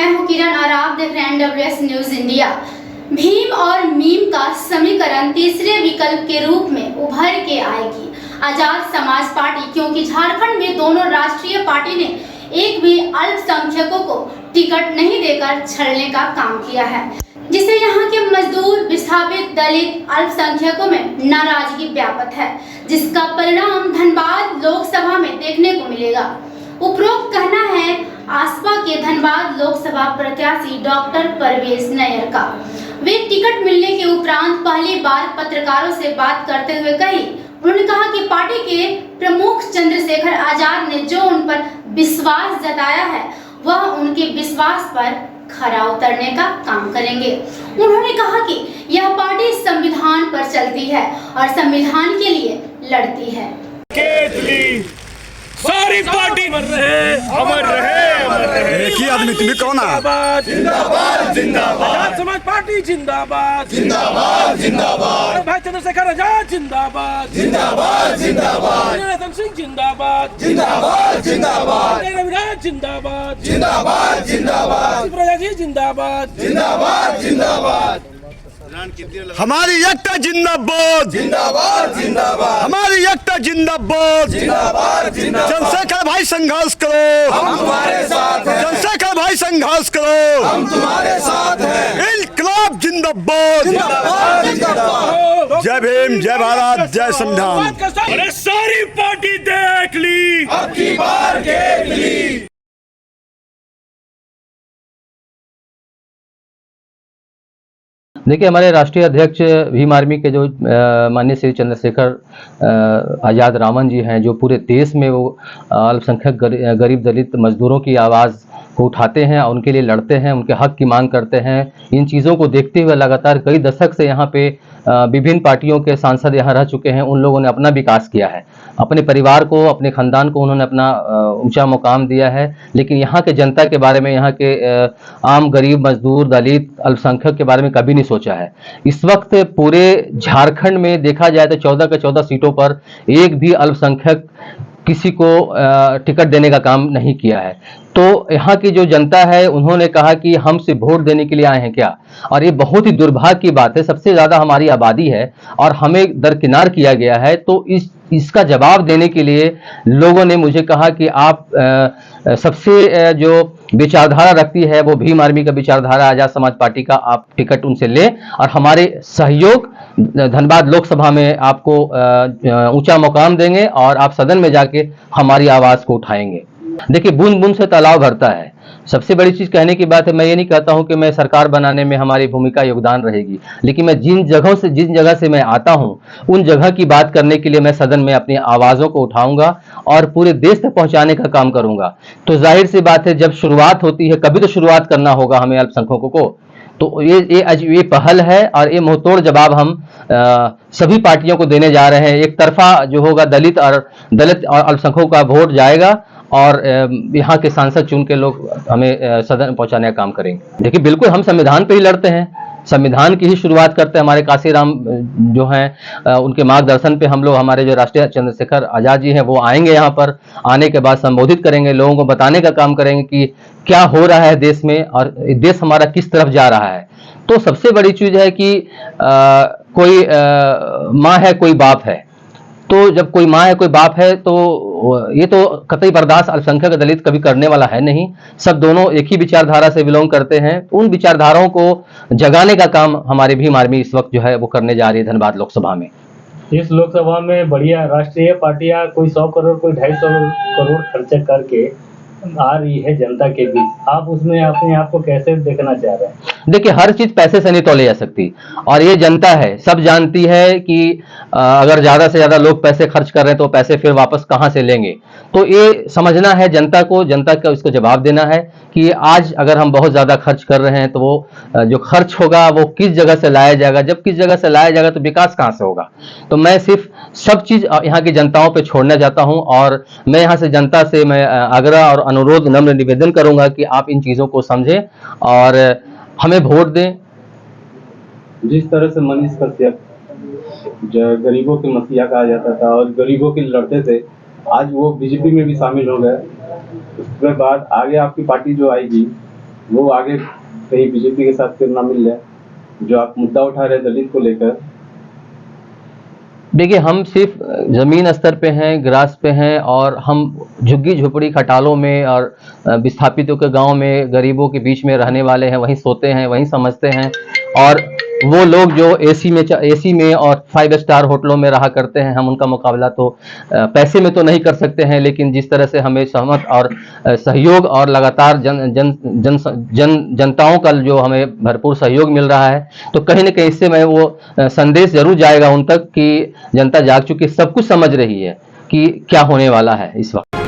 मैं हूं किरण और आप देख रहे हैं NWS न्यूज इंडिया। भीम और मीम का समीकरण तीसरे विकल्प के रूप में उभर के आएगी आजाद समाज पार्टी, क्योंकि झारखंड में दोनों राष्ट्रीय पार्टी ने एक भी अल्पसंख्यकों को टिकट नहीं देकर छलने का काम किया है, जिससे यहाँ के मजदूर, विस्थापित, दलित, अल्पसंख्यकों में नाराजगी व्याप्त है, जिसका परिणाम धनबाद लोकसभा में देखने को मिलेगा। उपरोक्त कहना है आसपा के धनबाद लोकसभा प्रत्याशी डॉक्टर परवेज नैयर का। वे टिकट मिलने के उपरांत पहली बार पत्रकारों से बात करते हुए कही, उन्होंने कहा कि पार्टी के प्रमुख चंद्रशेखर आजाद ने जो उन पर विश्वास जताया है वह उनके विश्वास पर खरा उतरने का काम करेंगे। उन्होंने कहा कि यह पार्टी संविधान पर चलती है और संविधान के लिए लड़ती है। सारी पार्टी अमर रहे, अमर रहे, अमर रहे। एक ही आदमी, तुम्हें कौन है? जिंदाबाद, जिंदाबाद। आजाद समाज पार्टी जिंदाबाद, जिंदाबाद, जिंदाबाद। भाई चंद्रशेखर आजाद जिंदाबाद, जिंदाबाद, जिंदाबाद। रतन सिंह जिंदाबाद, जिंदाबाद, जिंदाबाद। रविराज जिंदाबाद, जिंदाबाद, जिंदाबाद। प्रजा जी जिंदाबाद, जिंदाबाद, जिंदाबाद। हमारी एकता जिंदाबाद, जिंदाबाद, जिंदाबाद। हमारी एकता जिंदाबाद, जिंदाबाद, जिंदाबाद। चंद्रशेखर भाई संघर्ष करो, हम तुम्हारे साथ हैं। चंद्रशेखर भाई संघर्ष करो, हम तुम्हारे साथ हैं। इनकलाब जिंदाबाद, जिंदाबाद, जिंदाबाद। जय भीम, जय भारत, जय संविधान। अरे सारी पार्टी देख ली, अब की बार देख ली। देखिए, हमारे राष्ट्रीय अध्यक्ष भीम आर्मी के जो माननीय श्री चंद्रशेखर आजाद रामन जी हैं, जो पूरे देश में वो अल्पसंख्यक गरीब दलित मजदूरों की आवाज़ को उठाते हैं और उनके लिए लड़ते हैं, उनके हक की मांग करते हैं। इन चीज़ों को देखते हुए लगातार कई दशक से यहाँ पे विभिन्न पार्टियों के सांसद यहाँ रह चुके हैं। उन लोगों ने अपना विकास किया है, अपने परिवार को, अपने खानदान को उन्होंने अपना ऊंचा मुकाम दिया है, लेकिन यहाँ के जनता के बारे में, यहाँ के आम गरीब मजदूर, दलित, अल्पसंख्यक के बारे में कभी नहीं सोचा है। इस वक्त पूरे झारखंड में देखा जाए तो 14 के 14 सीटों पर एक भी अल्पसंख्यक किसी को टिकट देने का काम नहीं किया है। तो यहाँ की जो जनता है, उन्होंने कहा कि हम सिर्फ वोट देने के लिए आए हैं क्या, और ये बहुत ही दुर्भाग्य की बात है। सबसे ज़्यादा हमारी आबादी है और हमें दरकिनार किया गया है। तो इसका जवाब देने के लिए लोगों ने मुझे कहा कि आप सबसे जो विचारधारा रखती है वो भीम आर्मी का विचारधारा, आजाद समाज पार्टी का, आप टिकट उनसे लें और हमारे सहयोग धनबाद लोकसभा में आपको ऊंचा मुकाम देंगे और आप सदन में जाके हमारी आवाज़ को उठाएंगे। देखिए, बूंद बूंद से तालाब भरता है। सबसे बड़ी चीज़ कहने की बात है, मैं ये नहीं कहता हूं कि मैं सरकार बनाने में हमारी भूमिका योगदान रहेगी, लेकिन मैं जिन जगह से मैं आता हूं, उन जगह की बात करने के लिए मैं सदन में अपनी आवाज़ों को उठाऊंगा और पूरे देश तक पहुंचाने का काम करूंगा। तो जाहिर सी बात है, जब शुरुआत होती है, कभी तो शुरुआत करना होगा हमें अल्पसंख्यकों को। तो ये पहल है और ये मुंहतोड़ जवाब हम सभी पार्टियों को देने जा रहे हैं। एक तरफा जो होगा दलित और अल्पसंख्यकों का वोट जाएगा और यहाँ के सांसद चुन के लोग हमें सदन पहुँचाने का काम करेंगे। देखिए, बिल्कुल हम संविधान पे ही लड़ते हैं, संविधान की ही शुरुआत करते हैं। हमारे काशीराम जो हैं, उनके मार्गदर्शन पे हम लोग, हमारे जो राष्ट्रीय चंद्रशेखर आजाद जी हैं, वो आएंगे यहाँ पर। आने के बाद संबोधित करेंगे, लोगों को बताने का काम करेंगे कि क्या हो रहा है देश में और देश हमारा किस तरफ जा रहा है। तो सबसे बड़ी चीज़ है कि कोई माँ है, कोई बाप है। तो जब कोई माँ है, कोई बाप है, तो ये तो कतई बर्दाश्त अल्पसंख्यक दलित कभी करने वाला है नहीं। सब दोनों एक ही विचारधारा से बिलोंग करते हैं। उन विचारधाराओं को जगाने का काम हमारी भीम आर्मी इस वक्त जो है वो करने जा रही है धनबाद लोकसभा में। इस लोकसभा में बढ़िया राष्ट्रीय पार्टियां कोई 100 करोड़, कोई 250 करोड़ खर्च करके आ रही है जनता के बीच। आप उसमें अपने आप को कैसे देखना चाह रहे हैं? देखिए, हर चीज पैसे से नहीं तोली जा सकती और ये जनता है, सब जानती है कि अगर ज्यादा से ज्यादा लोग पैसे खर्च कर रहे हैं तो पैसे फिर वापस कहां से लेंगे। तो ये समझना है जनता को, जनता का इसको जवाब देना है कि आज अगर हम बहुत ज्यादा खर्च कर रहे हैं तो वो जो खर्च होगा वो किस जगह से लाया जाएगा। जब किस जगह से लाया जाएगा तो विकास कहां से होगा। तो मैं सिर्फ सब चीज यहाँ की जनताओं पे छोड़ना चाहता हूं और मैं यहाँ से जनता से मैं आग्रह और अनुरोध, नम्र निवेदन करूंगा कि आप इन चीजों को समझें और हमें वोट दें। जिस तरह से मनीष कश्यप जो गरीबों के मसीहा कहा जाता था और गरीबों के लड़ते थे, आज वो बीजेपी में भी शामिल हो गए। उसके बाद आगे आपकी पार्टी जो आएगी वो आगे कहीं बीजेपी के साथ फिर ना मिल जाए। जो आप मुद्दा उठा रहे दलित को लेकर, देखिए हम सिर्फ ज़मीन स्तर पे हैं, ग्रास पे हैं, और हम झुग्गी झोपड़ी खटालों में और विस्थापितों के गांव में गरीबों के बीच में रहने वाले हैं, वहीं सोते हैं, वहीं समझते हैं। और वो लोग जो एसी में और 5 स्टार होटलों में रहा करते हैं, हम उनका मुकाबला तो पैसे में तो नहीं कर सकते हैं, लेकिन जिस तरह से हमें सहमत और सहयोग और लगातार जनताओं का जो हमें भरपूर सहयोग मिल रहा है, तो कहीं ना कहीं इससे मैं वो संदेश जरूर जाएगा उन तक कि जनता जाग चुकी, सब कुछ समझ रही है कि क्या होने वाला है इस वक्त।